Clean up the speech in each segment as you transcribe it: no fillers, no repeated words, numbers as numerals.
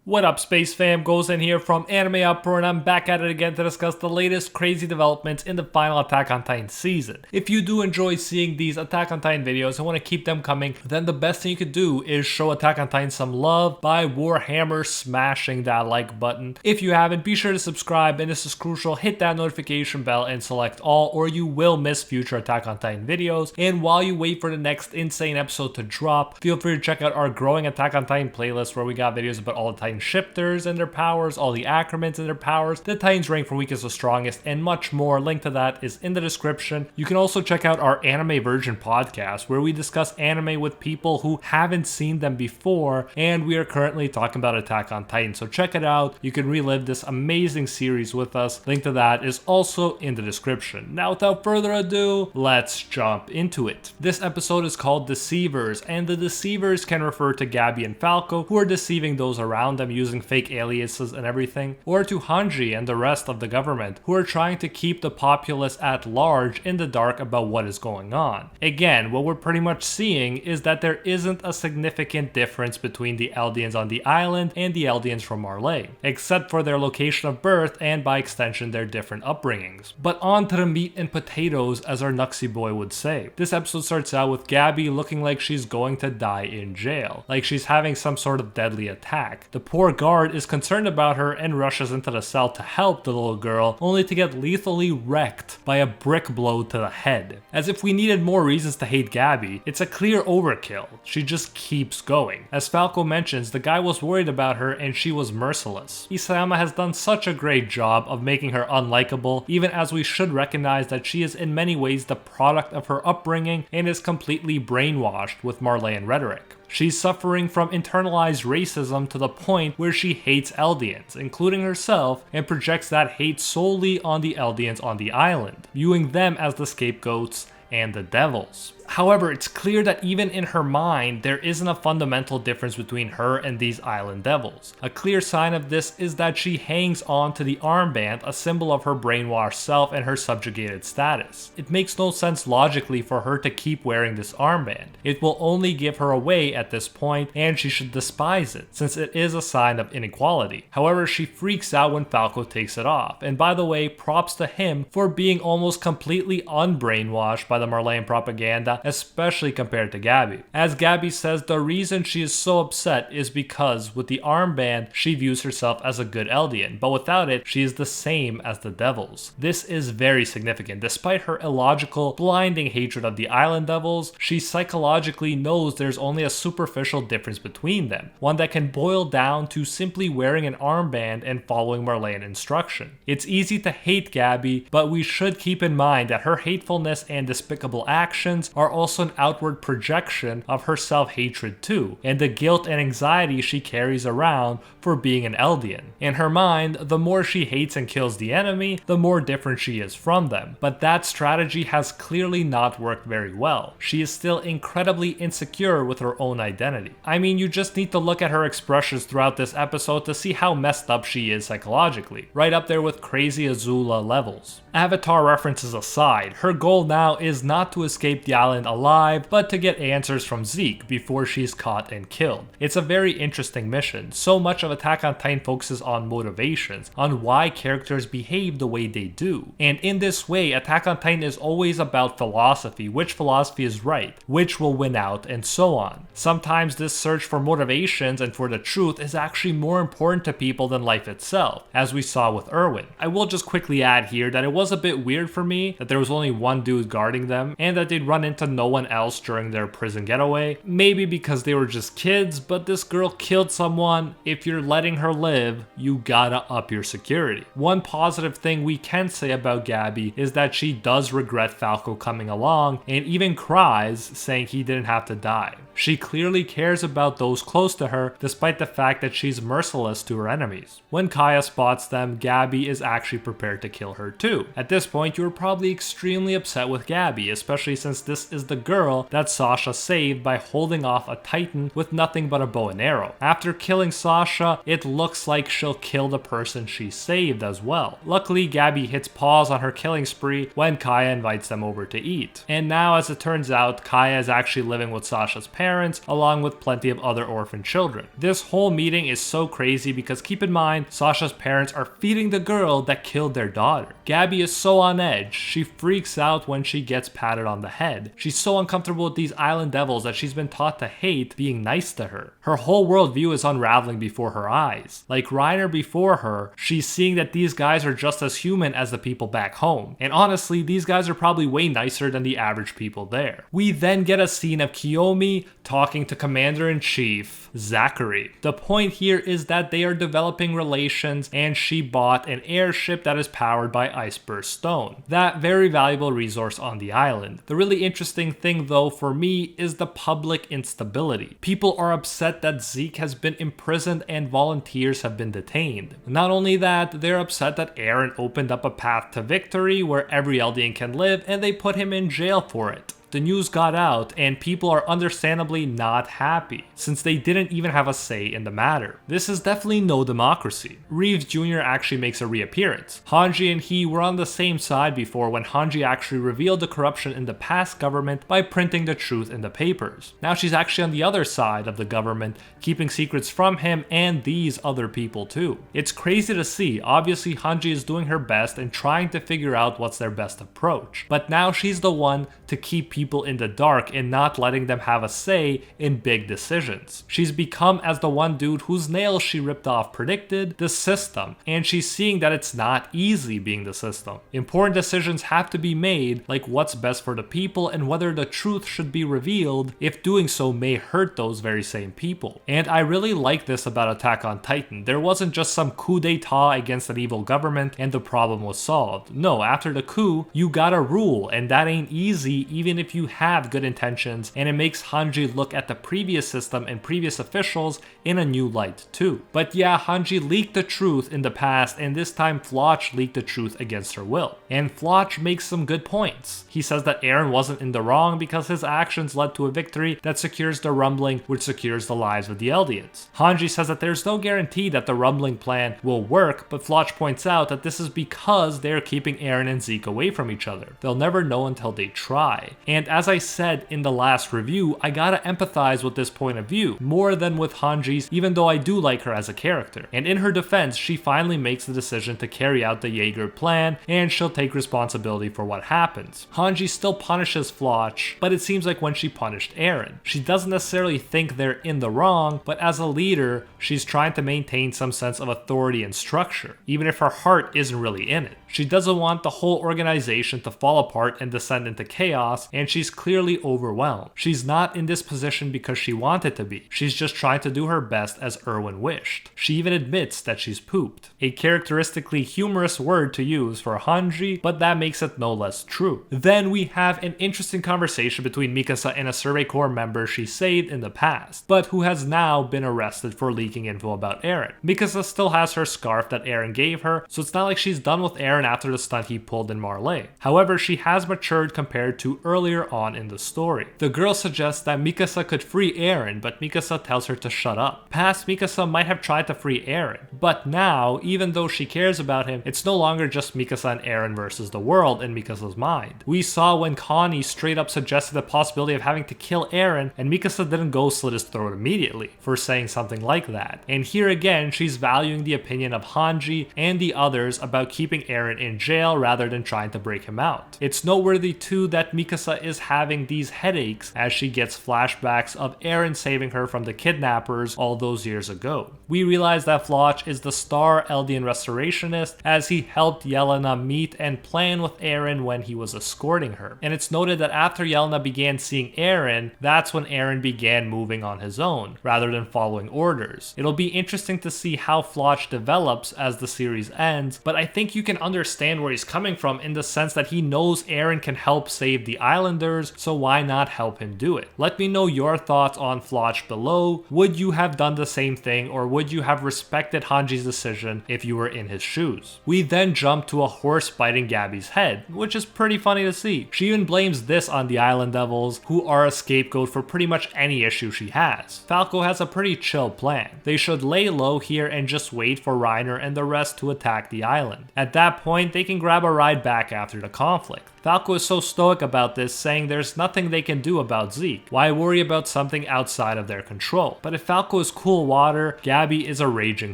What up, Space Fam? Goes in here from AnimeUproar, and I'm back at it again to discuss the latest crazy developments in the final Attack on Titan season. If you do enjoy seeing these Attack on Titan videos and want to keep them coming, then the best thing you could do is show Attack on Titan some love by Warhammer smashing that like button. If you haven't, be sure to subscribe, and this is crucial, hit that notification bell and select all, or you will miss future Attack on Titan videos. And while you wait for the next insane episode to drop, feel free to check out our growing Attack on Titan playlist where we got videos about all the Titan shifters and their powers, all the Acromans and their powers, the Titans rank from weakest to strongest, and much more. Link to that is in the description. You can also check out our anime version podcast where we discuss anime with people who haven't seen them before, and we are currently talking about Attack on Titan, so check it out. You can relive this amazing series with us. Link to that is also in the description. Now, without further ado, let's jump into it. This episode is called Deceivers, and the Deceivers can refer to Gabi and Falco, who are deceiving those around them using fake aliases and everything, or to Hanji and the rest of the government, who are trying to keep the populace at large in the dark about what is going on. Again, what we're pretty much seeing is that there isn't a significant difference between the Eldians on the island and the Eldians from Marley, except for their location of birth and by extension their different upbringings. But on to the meat and potatoes, as our Nuxie boy would say. This episode starts out with Gabi looking like she's going to die in jail, like she's having some sort of deadly attack. The poor guard is concerned about her and rushes into the cell to help the little girl, only to get lethally wrecked by a brick blow to the head. As if we needed more reasons to hate Gabi, it's a clear overkill. She just keeps going. As Falco mentions, the guy was worried about her and she was merciless. Isayama has done such a great job of making her unlikable, even as we should recognize that she is in many ways the product of her upbringing and is completely brainwashed with Marleyan rhetoric. She's suffering from internalized racism to the point where she hates Eldians, including herself, and projects that hate solely on the Eldians on the island, viewing them as the scapegoats and the devils. However, it's clear that even in her mind, there isn't a fundamental difference between her and these island devils. A clear sign of this is that she hangs on to the armband, a symbol of her brainwashed self and her subjugated status. It makes no sense logically for her to keep wearing this armband. It will only give her away at this point, and she should despise it, since it is a sign of inequality. However, she freaks out when Falco takes it off, and by the way, props to him for being almost completely unbrainwashed by the Marleyan propaganda, especially compared to Gabi. As Gabi says, the reason she is so upset is because with the armband, she views herself as a good Eldian, but without it, she is the same as the devils. This is very significant. Despite her illogical, blinding hatred of the island devils, she psychologically knows there's only a superficial difference between them, one that can boil down to simply wearing an armband and following Marleyan instruction. It's easy to hate Gabi, but we should keep in mind that her hatefulness and despicable actions are also an outward projection of her self-hatred too, and the guilt and anxiety she carries around for being an Eldian. In her mind, the more she hates and kills the enemy, the more different she is from them. But that strategy has clearly not worked very well. She is still incredibly insecure with her own identity. I mean, you just need to look at her expressions throughout this episode to see how messed up she is psychologically, right up there with crazy Azula levels. Avatar references aside, her goal now is not to escape the island alive, but to get answers from Zeke before she's caught and killed. It's a very interesting mission. So much of Attack on Titan focuses on motivations, on why characters behave the way they do. And in this way, Attack on Titan is always about philosophy, which philosophy is right, which will win out, and so on. Sometimes this search for motivations and for the truth is actually more important to people than life itself, as we saw with Erwin. I will just quickly add here that it was a bit weird for me that there was only one dude guarding them, and that they'd run into no one else during their prison getaway. Maybe because they were just kids, but this girl killed someone. If you're letting her live, you gotta up your security. One positive thing we can say about Gabi is that she does regret Falco coming along, and even cries, saying he didn't have to die. She clearly cares about those close to her, despite the fact that she's merciless to her enemies. When Kaya spots them, Gabi is actually prepared to kill her too. At this point, you're probably extremely upset with Gabi, especially since this is the girl that Sasha saved by holding off a Titan with nothing but a bow and arrow. After killing Sasha, it looks like she'll kill the person she saved as well. Luckily, Gabi hits pause on her killing spree when Kaya invites them over to eat. And now, as it turns out, Kaya is actually living with Sasha's parents, parents, along with plenty of other orphan children. This whole meeting is so crazy because keep in mind, Sasha's parents are feeding the girl that killed their daughter. Gabi is so on edge. She freaks out when she gets patted on the head. She's so uncomfortable with these island devils that she's been taught to hate being nice to her. Her whole worldview is unraveling before her eyes. Like REINER before her, she's seeing that these guys are just as human as the people back home. And honestly, these guys are probably way nicer than the average people there. We then get a scene of Kiyomi talking to Commander-in-Chief Zachary. The point here is that they are developing relations and she bought an airship that is powered by Iceburst Stone, that very valuable resource on the island. The really interesting thing though for me is the public instability. People are upset that Zeke has been imprisoned and volunteers have been detained. Not only that, they're upset that Eren opened up a path to victory where every Eldian can live and they put him in jail for it. The news got out and people are understandably not happy, since they didn't even have a say in the matter. This is definitely no democracy. Reeves Jr. actually makes a reappearance. Hanji and he were on the same side before when Hanji actually revealed the corruption in the past government by printing the truth in the papers. Now she's actually on the other side of the government, keeping secrets from him and these other people too. It's crazy to see. Obviously Hanji is doing her best and trying to figure out what's their best approach. But now she's the one to keep people in the dark and not letting them have a say in big decisions. She's become, as the one dude whose nails she ripped off predicted, the system, and she's seeing that it's not easy being the system. Important decisions have to be made, like what's best for the people and whether the truth should be revealed, if doing so may hurt those very same people. And I really like this about Attack on Titan. There wasn't just some coup d'etat against an evil government and the problem was solved. No, after the coup, you gotta rule, and that ain't easy even if you have good intentions, and it makes Hanji look at the previous system and previous officials in a new light too. But yeah, Hanji leaked the truth in the past, and this time Floch leaked the truth against her will. And Floch makes some good points. He says that Eren wasn't in the wrong because his actions led to a victory that secures the rumbling, which secures the lives of the Eldians. Hanji says that there's no guarantee that the rumbling plan will work, but Floch points out that this is because they're keeping Eren and Zeke away from each other. They'll never know until they try. And as I said in the last review, I gotta empathize with this point of view, more than with Hanji's, even though I do like her as a character. And in her defense, she finally makes the decision to carry out the Jaeger plan, and she'll take responsibility for what happens. Hanji still punishes Floch, but it seems like when she punished Eren. She doesn't necessarily think they're in the wrong, but as a leader, she's trying to maintain some sense of authority and structure, even if her heart isn't really in it. She doesn't want the whole organization to fall apart and descend into chaos, and she's clearly overwhelmed. She's not in this position because she wanted to be. She's just trying to do her best as Erwin wished. She even admits that she's pooped. A characteristically humorous word to use for Hanji, but that makes it no less true. Then we have an interesting conversation between Mikasa and a Survey Corps member she saved in the past, but who has now been arrested for leaking info about Eren. Mikasa still has her scarf that Eren gave her, so it's not like she's done with Eren after the stunt he pulled in Marley. However, she has matured compared to earlier on in the story. The girl suggests that Mikasa could free Eren, but Mikasa tells her to shut up. Past Mikasa might have tried to free Eren, but now, even though she cares about him, it's no longer just Mikasa and Eren versus the world in Mikasa's mind. We saw when Connie straight up suggested the possibility of having to kill Eren, and Mikasa didn't go slit his throat immediately for saying something like that. And here again, she's valuing the opinion of Hanji and the others about keeping Eren in jail rather than trying to break him out. It's noteworthy too that Mikasa is having these headaches as she gets flashbacks of Eren saving her from the kidnappers all those years ago. We realize that Floch is the star Eldian restorationist, as he helped Yelena meet and plan with Eren when he was escorting her. And it's noted that after Yelena began seeing Eren, that's when Eren began moving on his own, rather than following orders. It'll be interesting to see how Floch develops as the series ends, but I think you can understand where he's coming from in the sense that he knows Eren can help save the islanders, so why not help him do it? Let me know your thoughts on Floch below. Would you have done the same thing, or would you have respected Hanji's decision if you were in his shoes? We then jump to a horse biting Gabi's head, which is pretty funny to see. She even blames this on the Island Devils, who are a scapegoat for pretty much any issue she has. Falco has a pretty chill plan. They should lay low here and just wait for REINER and the rest to attack the island. At that point, they can grab a ride back after the conflict. Falco is so stoic about this, saying there's nothing they can do about Zeke. Why worry about something outside of their control? But if Falco is cool water, Gabi is a raging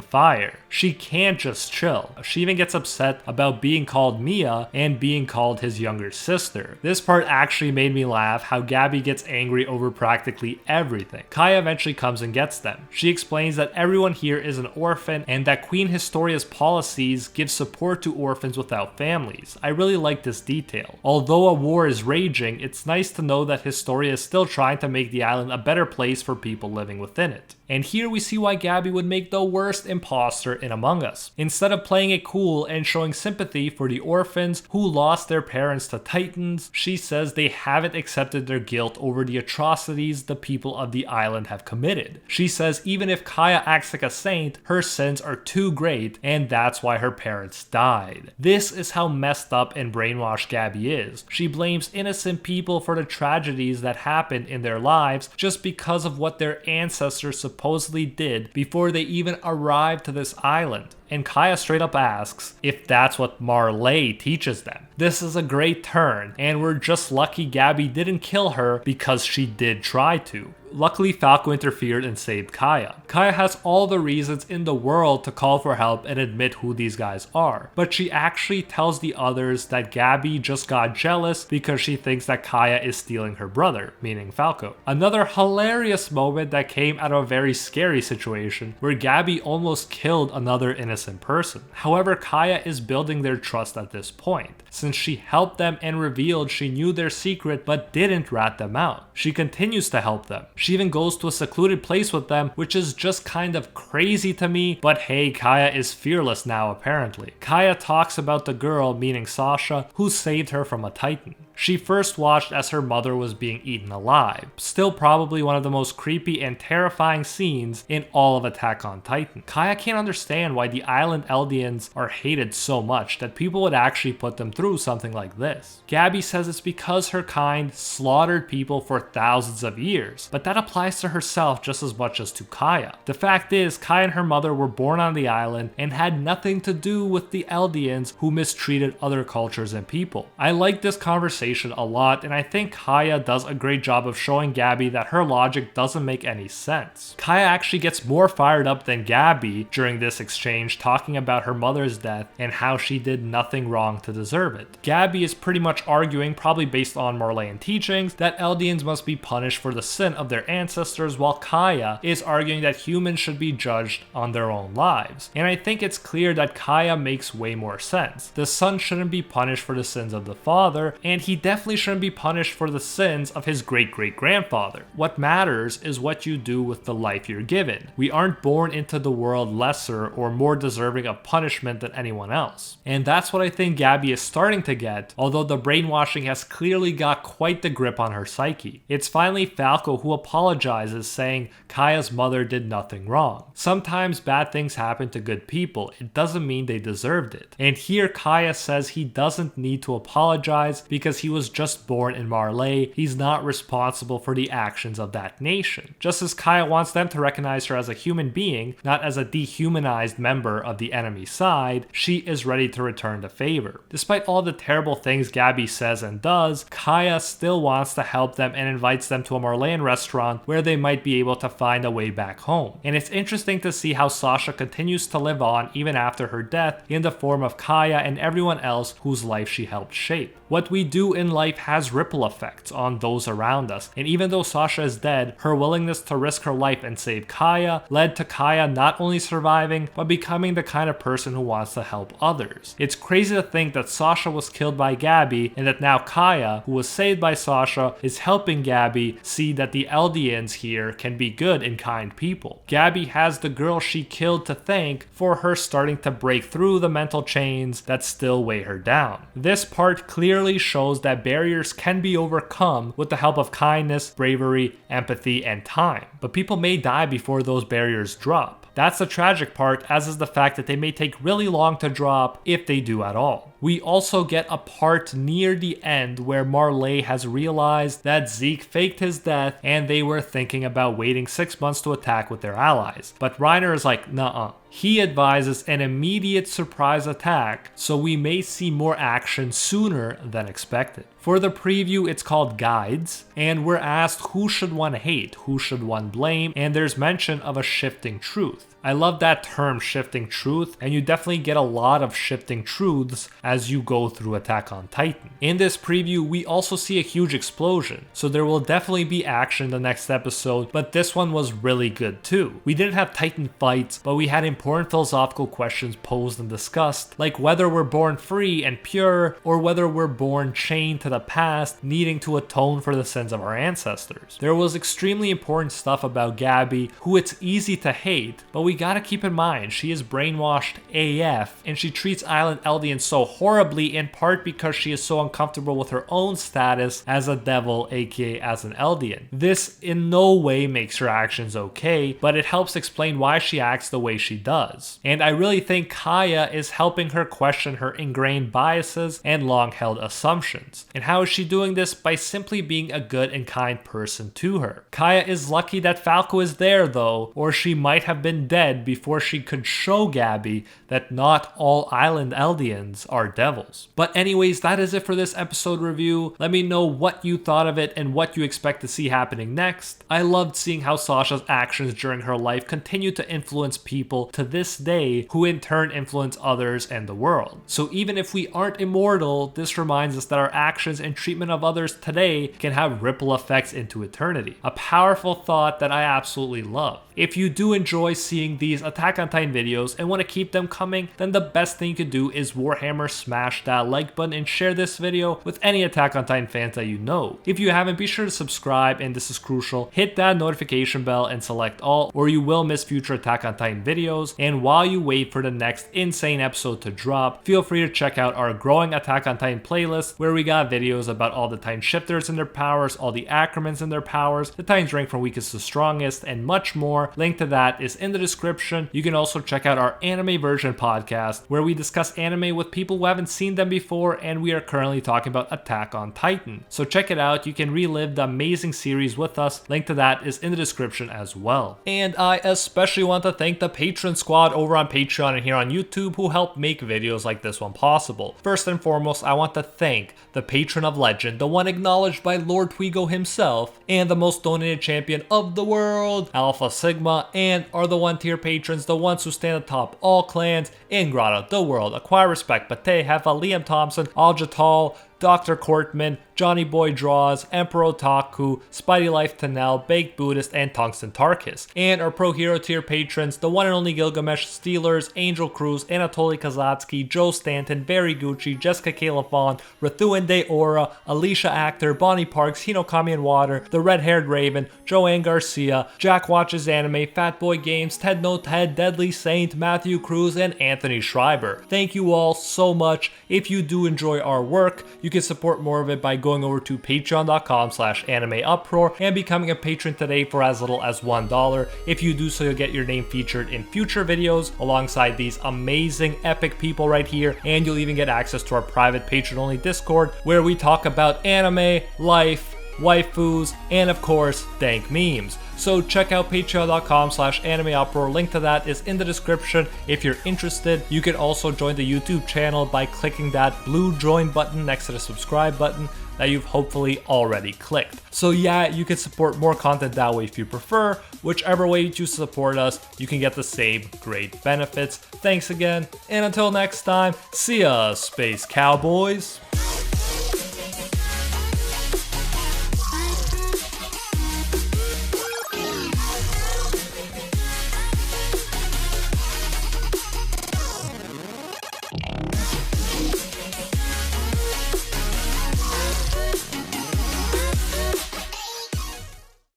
fire. She can't just chill. She even gets upset about being called Mia and being called his younger sister. This part actually made me laugh, how Gabi gets angry over practically everything. Kaya eventually comes and gets them. She explains that everyone here is an orphan and that Queen Historia's policies give support to orphans without families. I really like this detail. Although a war is raging, it's nice to know that Historia is still trying to make the island a better place for people living within it. And here we see why Gabi would make the worst imposter in Among Us. Instead of playing it cool and showing sympathy for the orphans who lost their parents to titans, she says they haven't accepted their guilt over the atrocities the people of the island have committed. She says even if Kaya acts like a saint, her sins are too great and that's why her parents died. This is how messed up and brainwashed Gabi is. She blames innocent people for the tragedies that happened in their lives just because of what their ancestors supposedly did before they even arrived to this island. And Kaya straight up asks if that's what Marley teaches them. This is a great turn, and we're just lucky Gabi didn't kill her because she did try to. Luckily, Falco interfered and saved Kaya. Kaya has all the reasons in the world to call for help and admit who these guys are, but she actually tells the others that Gabi just got jealous because she thinks that Kaya is stealing her brother, meaning Falco. Another hilarious moment that came out of a very scary situation where Gabi almost killed another innocent person. However, Kaya is building their trust at this point, since she helped them and revealed she knew their secret but didn't rat them out. She continues to help them. She even goes to a secluded place with them, which is just kind of crazy to me, but hey, Kaya is fearless now apparently. Kaya talks about the girl, meaning Sasha, who saved her from a titan. She first watched as her mother was being eaten alive. Still probably one of the most creepy and terrifying scenes in all of Attack on Titan. Kaya can't understand why the island Eldians are hated so much that people would actually put them through something like this. Gabi says it's because her kind slaughtered people for thousands of years, but that applies to herself just as much as to Kaya. The fact is, Kaya and her mother were born on the island and had nothing to do with the Eldians who mistreated other cultures and people. I like this conversation a lot, and I think Kaya does a great job of showing Gabi that her logic doesn't make any sense. Kaya actually gets more fired up than Gabi during this exchange, talking about her mother's death and how she did nothing wrong to deserve it. Gabi is pretty much arguing, probably based on Marleyan teachings, that Eldians must be punished for the sin of their ancestors, while Kaya is arguing that humans should be judged on their own lives. And I think it's clear that Kaya makes way more sense. The son shouldn't be punished for the sins of the father, and he definitely shouldn't be punished for the sins of his great-great-grandfather. What matters is what you do with the life you're given. We aren't born into the world lesser or more deserving of punishment than anyone else. And that's what I think Gabi is starting to get, although the brainwashing has clearly got quite the grip on her psyche. It's finally Falco who apologizes, saying Kaya's mother did nothing wrong. Sometimes bad things happen to good people. It doesn't mean they deserved it. And here Kaya says he doesn't need to apologize because he was just born in Marley. He's not responsible for the actions of that nation. Just as Kaya wants them to recognize her as a human being, not as a dehumanized member of the enemy side, she is ready to return the favor. Despite all the terrible things Gabi says and does, Kaya still wants to help them and invites them to a Marleyan restaurant where they might be able to find a way back home. And it's interesting to see how Sasha continues to live on even after her death in the form of Kaya and everyone else whose life she helped shape. What we do in life has ripple effects on those around us, and even though Sasha is dead, her willingness to risk her life and save Kaya led to Kaya not only surviving, but becoming the kind of person who wants to help others. It's crazy to think that Sasha was killed by Gabi, and that now Kaya, who was saved by Sasha, is helping Gabi see that the Eldians here can be good and kind people. Gabi has the girl she killed to thank for her starting to break through the mental chains that still weigh her down. This part clearly shows that barriers can be overcome with the help of kindness, bravery, empathy, and time. But people may die before those barriers drop. That's the tragic part, as is the fact that they may take really long to drop if they do at all. We also get a part near the end where Marley has realized that Zeke faked his death and they were thinking about waiting 6 months to attack with their allies. But REINER is like, nuh-uh. He advises an immediate surprise attack, so we may see more action sooner than expected. For the preview, it's called Guides, and we're asked who should one hate, who should one blame, and there's mention of a shifting truth. I love that term, shifting truth, and you definitely get a lot of shifting truths as you go through Attack on Titan. In this preview, we also see a huge explosion, so there will definitely be action in the next episode, but this one was really good too. We didn't have Titan fights, but we had important philosophical questions posed and discussed, like whether we're born free and pure, or whether we're born chained to the past, needing to atone for the sins of our ancestors. There was extremely important stuff about Gabi, who it's easy to hate, but we gotta keep in mind she is brainwashed AF, and she treats Island Eldians so horribly in part because she is so uncomfortable with her own status as a devil, aka as an Eldian. This in no way makes her actions okay, but it helps explain why she acts the way she does. And I really think Kaya is helping her question her ingrained biases and long-held assumptions. And how is she doing this? By simply being a good and kind person to her. Kaya is lucky that Falco is there though, or she might have been dead before she could show Gabi that not all Island Eldians are devils. But anyways, that is it for this episode review. Let me know what you thought of it and what you expect to see happening next. I loved seeing how Sasha's actions during her life continue to influence people to this day, who in turn influence others and the world. So even if we aren't immortal, this reminds us that our actions and treatment of others today can have ripple effects into eternity. A powerful thought that I absolutely love. If you do enjoy seeing these Attack on Titan videos and want to keep them coming, then the best thing you could do is Warhammer smash that like button and share this video with any Attack on Titan fans that you know. If you haven't, be sure to subscribe, and this is crucial, hit that notification bell and select all, or you will miss future Attack on Titan videos. And while you wait for the next insane episode to drop, feel free to check out our growing Attack on Titan playlist, where we got videos about all the Titan shifters and their powers, all the Acromans and their powers, the Titans rank from weakest to strongest, and much more. Link to that is in the description. You can also check out our anime version podcast, where we discuss anime with people who haven't seen them before, and we are currently talking about Attack on Titan. So check it out. You can relive the amazing series with us. Link to that is in the description as well. And I especially want to thank the patron squad over on Patreon and here on YouTube who help make videos like this one possible. First and foremost, I want to thank the patron of legend, the one acknowledged by Lord Twigo himself, and the most donated champion of the world, Alpha Sigma, and are the 1-tier patrons, the ones who stand atop all clans, Ingrata, The World, Acquire Respect, Pate, Hefa, Liam Thompson, Aljatal, Dr. Courtman, Johnny Boy Draws, Emperor Otaku, Spidey Life Tanel, Baked Buddhist, and Tungsten Tarkus. And our Pro Hero tier patrons, the one and only Gilgamesh Steelers, Angel Cruz, Anatoly Kazatsky, Joe Stanton, Barry Gucci, Jessica Califon, Rathuende Aura, Alicia Actor, Bonnie Parks, Hinokami and Water, The Red Haired Raven, Joanne Garcia, Jack Watches Anime, Fatboy Games, Ted No Ted, Deadly Saint, Matthew Cruz, and Anthony Schreiber. Thank you all so much. If you do enjoy our work, you can support more of it by going over to patreon.com/AnimeUproar and becoming a patron today for as little as $1. If you do so, you'll get your name featured in future videos alongside these amazing epic people right here, and you'll even get access to our private patron-only Discord where we talk about anime, life, waifus, and of course, dank memes. So check out patreon.com/AnimeUproar. Link to that is in the description if you're interested. You can also join the YouTube channel by clicking that blue join button next to the subscribe button that you've hopefully already clicked. So yeah, you can support more content that way if you prefer. Whichever way you choose to support us, you can get the same great benefits. Thanks again, and until next time, see ya, Space Cowboys.